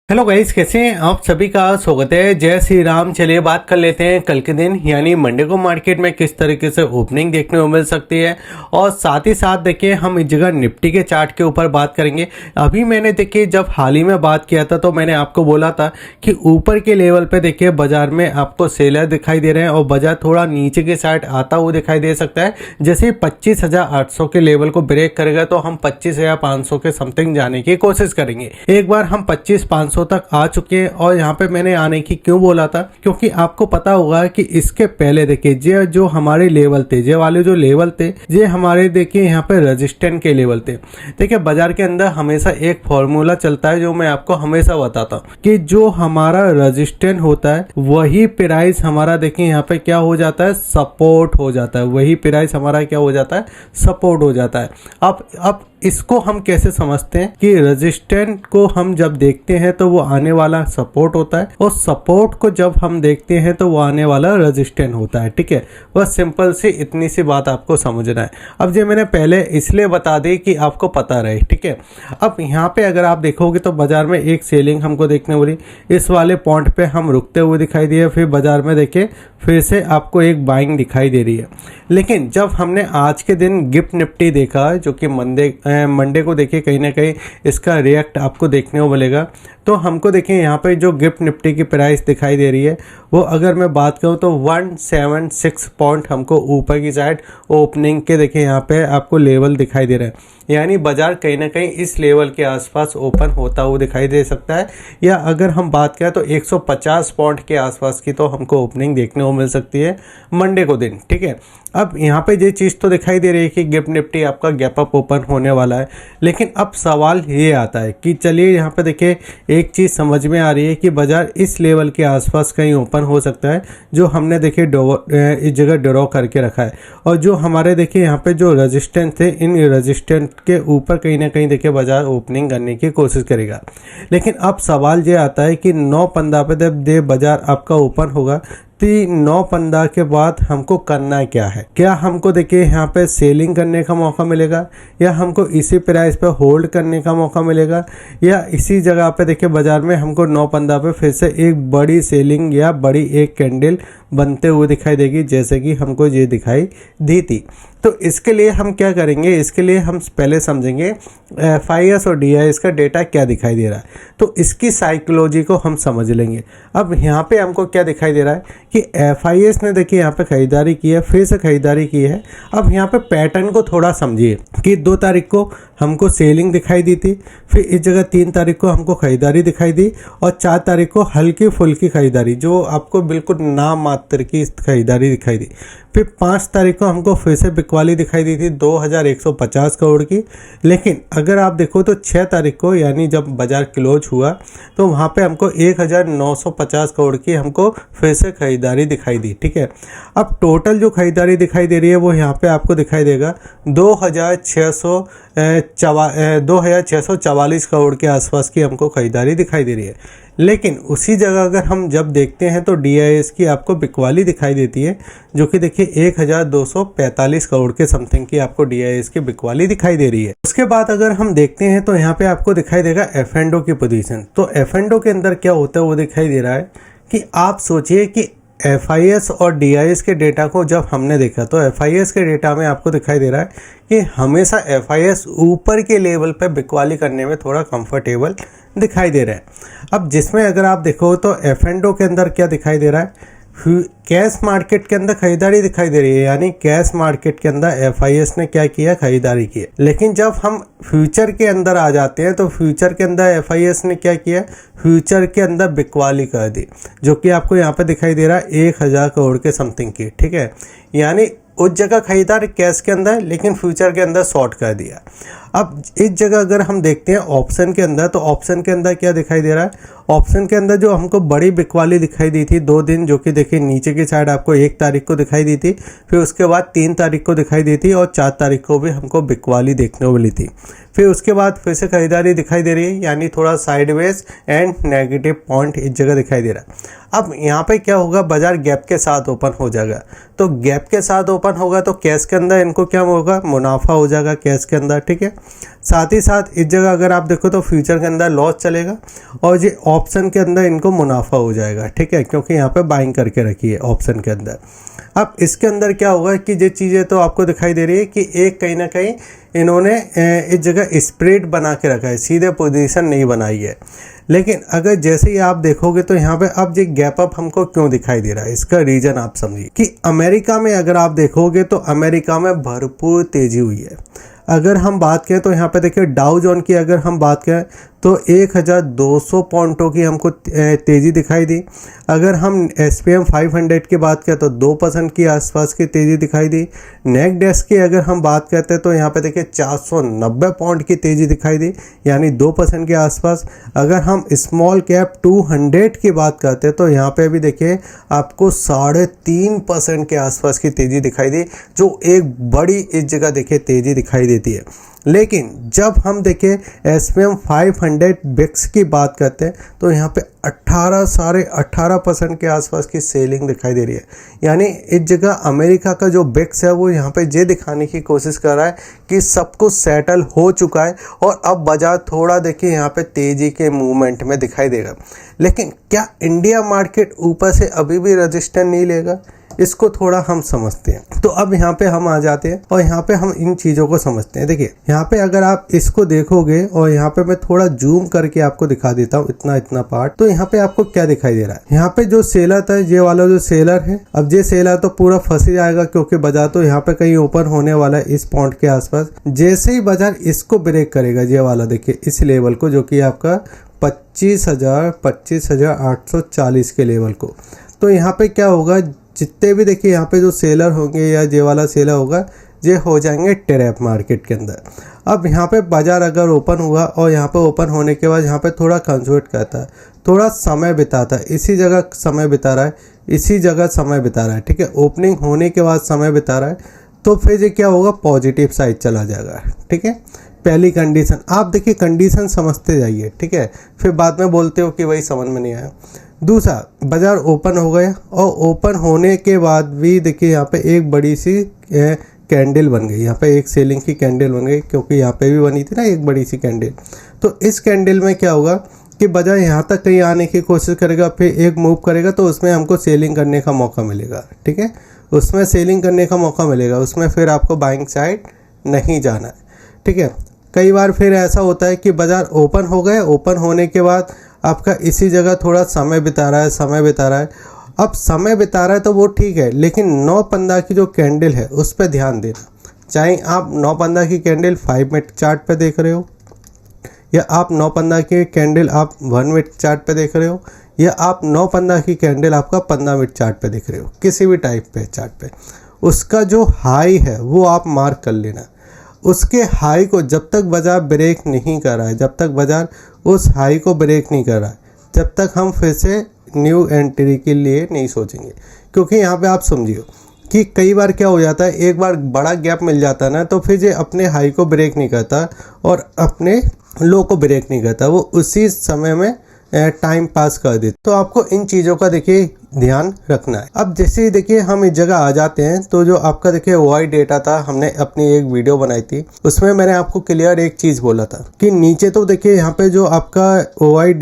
Hello guys, कैसे हैं आप सभी का स्वागत है। जय श्री राम। चलिए बात कर लेते हैं कल के दिन यानी मंडे को मार्केट में किस तरीके से ओपनिंग देखने को मिल सकती है और साथ ही साथ देखिए हम इस जगह निफ्टी के चार्ट के ऊपर बात करेंगे। अभी मैंने देखिए जब हाल ही में बात किया था तो मैंने आपको बोला था कि ऊपर के लेवल पे देखिए बाजार में आपको सेलर दिखाई दे रहे हैं और बाजार थोड़ा नीचे के साइड आता हुआ दिखाई दे सकता है। जैसे 25,800 के लेवल को ब्रेक करेगा तो हम 25,500 के समथिंग जाने की कोशिश करेंगे। एक बार हम 25,500 तक आ चुके हैं और यहाँ पे मैंने आने की क्यों बोला था, क्योंकि आपको पता होगा कि इसके पहले देखिए जो हमारे लेवल थे, ये वाले जो लेवल थे ये हमारे देखिए यहाँ पे रेजिस्टेंट के लेवल थे। देखिए बाजार के अंदर हमेशा एक फॉर्मूला चलता है जो मैं आपको हमेशा बताता हूँ कि जो हमारा रेजिस्टेंट होता है वही प्राइस हमारा देखिए यहाँ पे क्या हो जाता है, सपोर्ट हो जाता है। वही प्राइस हमारा क्या हो जाता है, सपोर्ट हो जाता है। अब इसको हम कैसे समझते हैं कि रेजिस्टेंट को हम जब देखते हैं तो वो आने वाला सपोर्ट होता है और सपोर्ट को जब हम देखते हैं तो वो आने वाला रेजिस्टेंट होता है। ठीक है, बस सिंपल सी इतनी सी बात आपको समझना है। अब ये मैंने पहले इसलिए बता दी कि आपको पता रहे। ठीक है, अब यहाँ पे अगर आप देखोगे तो बाजार में एक सेलिंग हमको देखने वाली, इस वाले पॉइंट पे हम रुकते हुए दिखाई दिए, फिर बाजार में देखिए फिर से आपको एक बाइंग दिखाई दे रही है। लेकिन जब हमने आज के दिन गिफ्ट निफ्टी देखा जो कि मंडे को देखिए कहीं ना कहीं इसका रिएक्ट आपको देखने को मिलेगा, तो हमको देखिए यहाँ पे जो गिफ्ट निफ्टी की प्राइस दिखाई दे रही है वो अगर मैं बात करूँ तो 176 पॉइंट हमको ऊपर की साइड ओपनिंग के देखिए यहाँ पे आपको लेवल दिखाई दे रहे हैं। यानी बाजार कहीं ना कहीं इस लेवल के आसपास ओपन होता हुआ दिखाई दे सकता है, या अगर हम बात करें तो 150 पॉइंट के आसपास की तो हमको ओपनिंग देखने को मिल सकती है मंडे को दिन। ठीक है, अब यहाँ पे ये चीज़ तो दिखाई दे रही है कि गिफ्ट निफ्टी आपका गैप अप ओपन होने वाला है। लेकिन अब सवाल ये आता है कि चलिए यहाँ पे देखिए एक चीज़ समझ में आ रही है कि बाजार इस लेवल के आसपास कहीं ओपन हो सकता है जो हमने देखिए इस जगह ड्रॉ करके रखा है, और जो हमारे देखिए यहाँ पे जो रेजिस्टेंस थे इन रेजिस्टेंस के ऊपर कहीं ना कहीं देखिए बाजार ओपनिंग करने की कोशिश करेगा। लेकिन अब सवाल ये आता है कि 9.15 पे जब बाजार आपका ओपन होगा तो 9.15 के बाद हमको करना क्या है। क्या हमको देखिए यहाँ पे सेलिंग करने का मौका मिलेगा, या हमको इसी प्राइस पे होल्ड करने का मौका मिलेगा, या इसी जगह पे देखिए बाजार में हमको 9.15 पे फिर से एक बड़ी सेलिंग या बड़ी एक कैंडल बनते हुए दिखाई देगी जैसे कि हमको ये दिखाई दी थी। तो इसके लिए हम क्या करेंगे, इसके लिए हम पहले समझेंगे FIS और DIS का डेटा क्या दिखाई दे रहा है, तो इसकी साइकोलॉजी को हम समझ लेंगे। अब यहाँ पे हमको क्या दिखाई दे रहा है कि FIS ने देखिए यहाँ पे खरीदारी की है, फिर से खरीदारी की है। अब यहाँ पे पैटर्न को थोड़ा समझिए कि 2 तारीख को हमको सेलिंग दिखाई दी थी, फिर इस जगह 3 तारीख को हमको खरीदारी दिखाई दी और 4 तारीख को हल्की फुल्की खरीदारी जो आपको बिल्कुल नाम मात्र की खरीदारी दिखाई दी, फिर 5 तारीख को हमको फिर से बिकवाली दिखाई दी थी 2150 करोड़ की। लेकिन अगर आप देखो तो 6 तारीख को यानी जब बाजार क्लोज हुआ तो वहाँ पे हमको 1950 करोड़ की हमको फिर से खरीदारी दिखाई दी। ठीक है, अब टोटल जो खरीदारी दिखाई दे रही है वो यहाँ पे आपको दिखाई देगा 2644 करोड़ के आसपास की हमको खरीदारी दिखाई दे रही है। लेकिन उसी जगह अगर हम जब देखते हैं तो DIS की आपको बिकवाली दिखाई देती है जो कि देखिए 1245 करोड़ के समथिंग की आपको DIS की बिकवाली दिखाई दे रही है। उसके बाद अगर हम देखते हैं तो यहाँ पे आपको दिखाई देगा F&O की पोजीशन। तो F&O के अंदर क्या होता है वो दिखाई दे रहा है कि आप सोचिए कि FIS और DIS के डेटा को जब हमने देखा तो FIS के डेटा में आपको दिखाई दे रहा है कि हमेशा FIS ऊपर के लेवल पर बिकवाली करने में थोड़ा कंफर्टेबल दिखाई दे रहा है। अब जिसमें अगर आप देखो तो F&O के अंदर क्या दिखाई दे रहा है, कैश मार्केट के अंदर खरीदारी दिखाई दे रही है, यानी कैश मार्केट के अंदर FIS ने क्या किया, खरीदारी की। लेकिन जब हम फ्यूचर के अंदर आ जाते हैं तो फ्यूचर के अंदर FIS ने क्या किया, फ्यूचर के अंदर बिकवाली कर दी जो कि आपको यहाँ पे दिखाई दे रहा है 1000 करोड़ के समथिंग की। ठीक है, यानी उस जगह खरीदार कैश के अंदर लेकिन फ्यूचर के अंदर शॉर्ट कर दिया। अब इस जगह अगर हम देखते हैं ऑप्शन के अंदर तो ऑप्शन के अंदर क्या दिखाई दे रहा है, ऑप्शन के अंदर जो हमको बड़ी बिकवाली दिखाई दी थी 2 दिन जो कि देखिए नीचे की साइड आपको 1 तारीख को दिखाई दी थी, फिर उसके बाद 3 तारीख को दिखाई दी थी और 4 तारीख को भी हमको बिकवाली देखने को मिली थी। फिर उसके बाद फिर से खरीदारी दिखाई दे रही है, यानी थोड़ा साइडवेज एंड नेगेटिव पॉइंट इस जगह दिखाई दे रहा है। अब यहाँ पे क्या होगा, बाजार गैप के साथ ओपन हो जाएगा, तो गैप के साथ ओपन होगा तो कैश के अंदर इनको क्या होगा, मुनाफा हो जाएगा कैश के अंदर। ठीक है, साथ ही साथ इस जगह अगर आप देखो तो फ्यूचर के अंदर लॉस चलेगा और ये ऑप्शन के अंदर इनको मुनाफा हो जाएगा, ठीक है, क्योंकि यहाँ पे बाइंग करके रखी है ऑप्शन के अंदर। अब इसके अंदर क्या होगा कि ये चीज़ें तो आपको दिखाई दे रही है कि एक कहीं ना कहीं इन्होंने इस जगह स्प्रेड बना के रखा है, सीधे पोजीशन नहीं बनाई है। लेकिन अगर जैसे ही आप देखोगे तो यहाँ पे अब ये गैप अप हमको क्यों दिखाई दे रहा है, इसका रीज़न आप समझिए कि अमेरिका में अगर आप देखोगे तो अमेरिका में भरपूर तेज़ी हुई है। अगर हम बात करें तो यहाँ पे देखिए डाउ जोन की अगर हम बात करें तो 1200 पॉइंटों की हमको तेज़ी दिखाई दी। अगर हम SPM 500 की बात करें तो 2% की आसपास की तेज़ी दिखाई दी। नेक डेस्क की अगर हम बात करते हैं तो यहाँ पे देखिए 490 पॉइंट की तेज़ी दिखाई दी, यानी 2% के आसपास। अगर हम स्मॉल कैप 200 की बात करते हैं तो यहाँ पे भी देखिए आपको 3.5% के आसपास की तेज़ी दिखाई दी, जो एक बड़ी इस जगह देखिए तेज़ी दिखाई देती है। लेकिन जब हम देखें SPM 500 बिक्स की बात करते हैं तो यहाँ पे 18% के आसपास की सेलिंग दिखाई दे रही है। यानी इस जगह अमेरिका का जो बिक्स है वो यहाँ पे ये दिखाने की कोशिश कर रहा है कि सब कुछ सेटल हो चुका है और अब बाजार थोड़ा देखिए यहाँ पे तेज़ी के मूवमेंट में दिखाई देगा। लेकिन क्या इंडिया मार्केट ऊपर से अभी भी रजिस्टेंस नहीं लेगा, इसको थोड़ा हम समझते हैं। तो अब यहाँ पे हम आ जाते हैं और यहाँ पे हम इन चीज़ों को समझते हैं। देखिए यहाँ पे अगर आप इसको देखोगे और यहाँ पे मैं थोड़ा जूम करके आपको दिखा देता हूँ इतना पार्ट, तो यहाँ पे आपको क्या दिखाई दे रहा है। यहाँ पे जो सेलर था, ये वाला जो सेलर है, अब ये सेलर तो पूरा फंस जाएगा क्योंकि बाजार तो यहाँ पे कहीं ओपन होने वाला है इस पॉइंट के आसपास। जैसे ही बाजार इसको ब्रेक करेगा, ये वाला देखिए इस लेवल को, जो कि आपका 25,840 के लेवल को, तो यहाँ पे क्या होगा, जितने भी देखिए यहाँ पे जो सेलर होंगे या ये वाला सेलर होगा, ये हो जाएंगे ट्रैप मार्केट के अंदर। अब यहाँ पे बाजार अगर ओपन हुआ और यहाँ पे ओपन होने के बाद यहाँ पे थोड़ा कंसर्ट करता है, थोड़ा समय बिताता है, इसी जगह समय बिता रहा है, इसी जगह समय बिता रहा है, ठीक है, ओपनिंग होने के बाद समय बिता रहा है, तो फिर ये क्या होगा, पॉजिटिव साइड चला जाएगा, ठीक है। पहली कंडीशन आप देखिए, कंडीशन समझते जाइए, ठीक है, फिर बाद में बोलते हो कि भाई समझ में नहीं आया। दूसरा, बाजार ओपन हो गया और ओपन होने के बाद भी देखिए यहाँ पे एक बड़ी सी कैंडल बन गई, यहाँ पे एक सेलिंग की कैंडल बन गई, क्योंकि यहाँ पे भी बनी थी ना एक बड़ी सी कैंडल। तो इस कैंडल में क्या होगा कि बाजार यहाँ तक कहीं आने की कोशिश करेगा, फिर एक मूव करेगा तो उसमें हमको सेलिंग करने का मौका मिलेगा, ठीक है, उसमें सेलिंग करने का मौका मिलेगा, उसमें फिर आपको बाइंग साइड नहीं जाना है, ठीक है। कई बार फिर ऐसा होता है कि बाजार ओपन हो गए, ओपन होने के बाद आपका इसी जगह थोड़ा समय बिता रहा है, अब समय बिता रहा है तो वो ठीक है, लेकिन 9-15 की जो कैंडल है उस पर ध्यान देना। चाहे आप 9-15 की कैंडल 5 मिनट चार्ट पे देख रहे हो, या आप 9-15 की कैंडल आप 1 मिनट चार्ट पे देख रहे हो, या आप 9-15 की कैंडल आपका 15 मिनट चार्ट पे देख रहे हो, किसी भी टाइप पे चार्ट पे, उसका जो हाई है वो आप मार्क कर लेना। उसके हाई को जब तक बाजार ब्रेक नहीं कर रहा है, जब तक बाजार उस हाई को ब्रेक नहीं कर रहा है, जब तक हम फिर से न्यू एंट्री के लिए नहीं सोचेंगे। क्योंकि यहाँ पे आप समझिए कि कई बार क्या हो जाता है, एक बार बड़ा गैप मिल जाता है ना, तो फिर ये अपने हाई को ब्रेक नहीं करता और अपने लो को ब्रेक नहीं करता, वो उसी समय में टाइम पास कर देते। तो आपको इन चीज़ों का देखिए ध्यान रखना है। अब जैसे ही देखिए हम इस जगह आ जाते हैं, तो जो आपका देखिए OI डेटा था, हमने अपनी एक वीडियो बनाई थी, उसमें मैंने आपको क्लियर एक चीज़ बोला था कि नीचे तो देखिए यहाँ पे जो आपका OI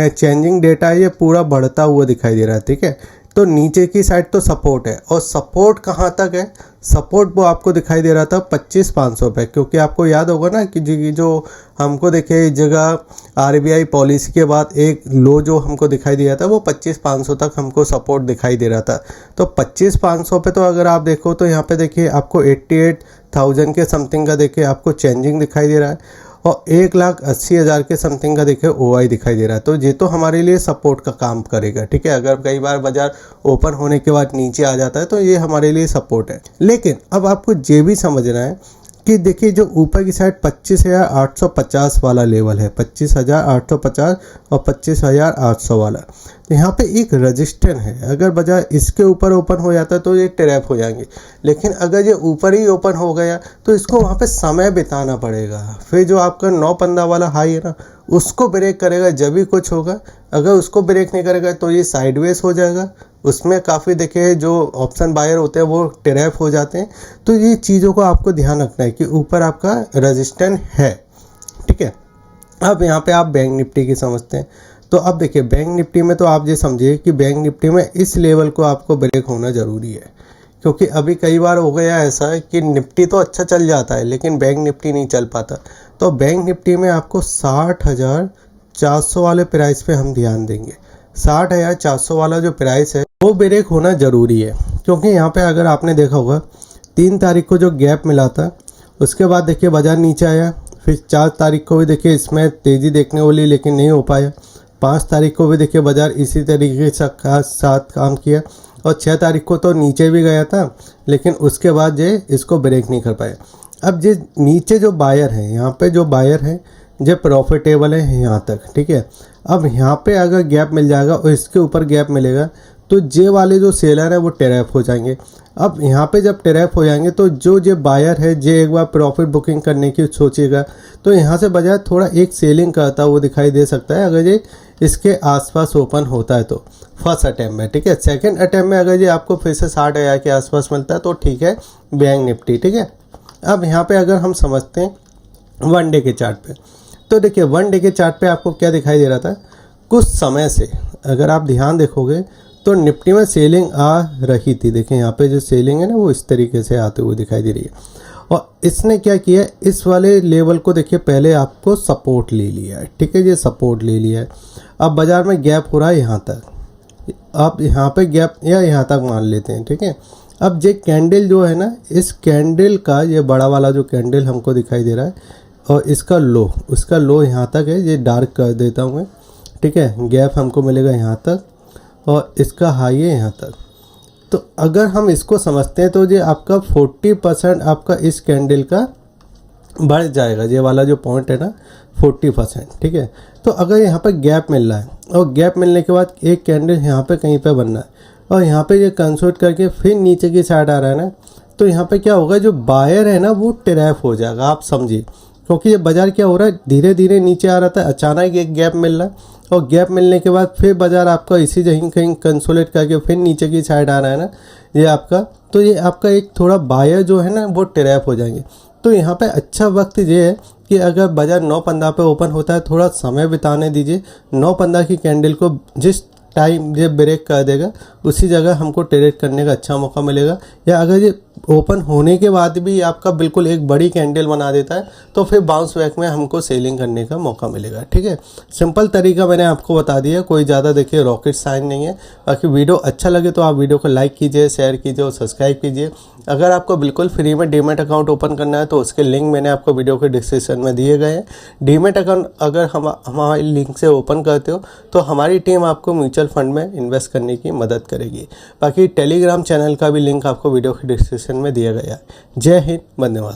चेंजिंग डेटा है ये पूरा बढ़ता हुआ दिखाई दे रहा है, ठीक है। तो नीचे की साइड तो सपोर्ट है, और सपोर्ट कहाँ तक है, सपोर्ट वो आपको दिखाई दे रहा था 25,500 पे, क्योंकि आपको याद होगा ना कि जो हमको देखिए इस जगह RBI पॉलिसी के बाद एक लो जो हमको दिखाई दिया था वो 25,500 तक हमको सपोर्ट दिखाई दे रहा था। तो 25,500 पे तो अगर आप देखो तो यहाँ पे देखिए आपको 88,000 के समथिंग का देखिए आपको चेंजिंग दिखाई दे रहा है, और 1,80,000 के समथिंग का देखिए OI दिखाई दे रहा है। तो ये तो हमारे लिए सपोर्ट का काम करेगा, ठीक है। अगर कई बार बाजार ओपन होने के बाद नीचे आ जाता है तो ये हमारे लिए सपोर्ट है। लेकिन अब आपको ये भी समझना है कि देखिए जो ऊपर की साइड 25,850 वाला लेवल है, 25,850 और 25,800 वाला, तो यहाँ पे एक रजिस्टेंस है। अगर बाजार इसके ऊपर ओपन हो जाता है तो ये ट्रैप हो जाएंगे, लेकिन अगर ये ऊपर ही ओपन हो गया तो इसको वहाँ पे समय बिताना पड़ेगा। फिर जो आपका 9-15 वाला हाई है ना, उसको ब्रेक करेगा जब भी कुछ होगा। अगर उसको ब्रेक नहीं करेगा तो ये साइडवेज हो जाएगा, उसमें काफ़ी देखिए जो ऑप्शन बायर होते हैं वो ट्रैप हो जाते हैं। तो ये चीज़ों को आपको ध्यान रखना है कि ऊपर आपका रेजिस्टेंस है, ठीक है। अब यहाँ पे आप बैंक निफ्टी की समझते हैं। तो अब देखिए बैंक निफ्टी में तो आप ये समझिए कि बैंक निफ्टी में इस लेवल को आपको ब्रेक होना ज़रूरी है, क्योंकि अभी कई बार हो गया ऐसा है कि निफ्टी तो अच्छा चल जाता है लेकिन बैंक निफ्टी नहीं चल पाता। तो बैंक निफ्टी में आपको 60,400 वाले प्राइस पे हम ध्यान देंगे। 60,400 वाला जो प्राइस है वो ब्रेक होना ज़रूरी है, क्योंकि यहाँ पे अगर आपने देखा होगा 3 तारीख को जो गैप मिला था उसके बाद देखिए बाज़ार नीचे आया, फिर 4 तारीख को भी देखिए इसमें तेज़ी देखने वाली लेकिन नहीं हो पाया। 5 तारीख को भी देखिए बाज़ार इसी तरीके से साथ काम किया और 6 तारीख को तो नीचे भी गया था लेकिन उसके बाद जो इसको ब्रेक नहीं कर पाया। अब जो नीचे जो बायर हैं, यहाँ पे जो बायर हैं जो प्रॉफिटेबल है यहाँ तक, ठीक है। अब यहाँ पे अगर गैप मिल जाएगा और इसके ऊपर गैप मिलेगा तो जे वाले जो सेलर है वो ट्रैप हो जाएंगे। अब यहाँ पे जब ट्रैप हो जाएंगे तो जो बायर है जो एक बार प्रॉफिट बुकिंग करने की सोचेगा तो यहाँ से बाजार थोड़ा एक सेलिंग करता हुआ दिखाई दे सकता है अगर ये इसके आसपास ओपन होता है तो फर्स्ट अटैम्प्ट में, ठीक है। सेकंड अटैम्प्ट में अगर ये आपको फिर से 60,000 के आसपास मिलता है तो ठीक है बैंक निफ्टी, ठीक है। अब यहाँ पे अगर हम समझते हैं वन डे के चार्ट पे, तो देखिए वन डे के चार्ट पे आपको क्या दिखाई दे रहा था, कुछ समय से अगर आप ध्यान देखोगे तो निफ्टी में सेलिंग आ रही थी। देखिए यहाँ पे जो सेलिंग है ना वो इस तरीके से आते हुए दिखाई दे रही है और इसने क्या किया, इस वाले लेवल को देखिए पहले आपको सपोर्ट ले लिया है, ठीक है। ये सपोर्ट ले लिया है। अब बाज़ार में गैप हो रहा है यहाँ तक, अब यहाँ पे गैप या यहाँ तक मान लेते हैं, ठीक है। अब ये कैंडल जो है ना, इस कैंडल का ये बड़ा वाला जो कैंडल हमको दिखाई दे रहा है और इसका लो यहाँ तक है, ये डार्क कर देता हूँ मैं, ठीक है। गैप हमको मिलेगा यहाँ तक और इसका हाई है यहाँ तक। तो अगर हम इसको समझते हैं तो ये आपका 40% आपका इस कैंडल का बढ़ जाएगा, ये वाला जो पॉइंट है ना 40%, ठीक है। तो अगर यहाँ पर गैप मिल रहा है और गैप मिलने के बाद एक कैंडल यहाँ पे कहीं पे बनना है और यहाँ पे ये कंसोल्ट करके फिर नीचे की साइड आ रहा है ना, तो यहाँ पे क्या होगा, जो बायर है ना वो ट्रैप हो जाएगा, आप समझिए। क्योंकि ये बाज़ार क्या हो रहा है, धीरे धीरे नीचे आ रहा था, अचानक एक गैप मिल रहा है और गैप मिलने के बाद फिर बाज़ार आपका इसी जगह कहीं कंसोलेट करके फिर नीचे की साइड आ रहा है ना ये आपका, तो ये आपका एक थोड़ा बायर जो है ना वो ट्रैप हो जाएंगे। तो यहाँ पे अच्छा वक्त ये है कि अगर बाज़ार 9.15 पे ओपन होता है थोड़ा समय बिताने दीजिए। 9.15 की कैंडल को जिस टाइम ये ब्रेक कर देगा उसी जगह हमको ट्रेड करने का अच्छा मौका मिलेगा। या अगर ये ओपन होने के बाद भी आपका बिल्कुल एक बड़ी कैंडल बना देता है तो फिर बाउंस बैक में हमको सेलिंग करने का मौका मिलेगा, ठीक है। सिंपल तरीका मैंने आपको बता दिया, कोई ज़्यादा देखिए रॉकेट साइंस नहीं है। बाकी वीडियो अच्छा लगे तो आप वीडियो को लाइक कीजिए, शेयर कीजिए और सब्सक्राइब कीजिए। अगर आपको बिल्कुल फ्री में डीमैट अकाउंट ओपन करना है तो उसके लिंक मैंने आपको वीडियो के डिस्क्रिप्शन में दिए गए हैं। डीमैट अकाउंट अगर हम हमारे लिंक से ओपन करते हो तो हमारी टीम आपको म्यूचुअल फंड में इन्वेस्ट करने की मदद करेगी। बाकी टेलीग्राम चैनल का भी लिंक आपको वीडियो के डिस्क्रिप्शन में दिया गया है। जय हिंद, धन्यवाद।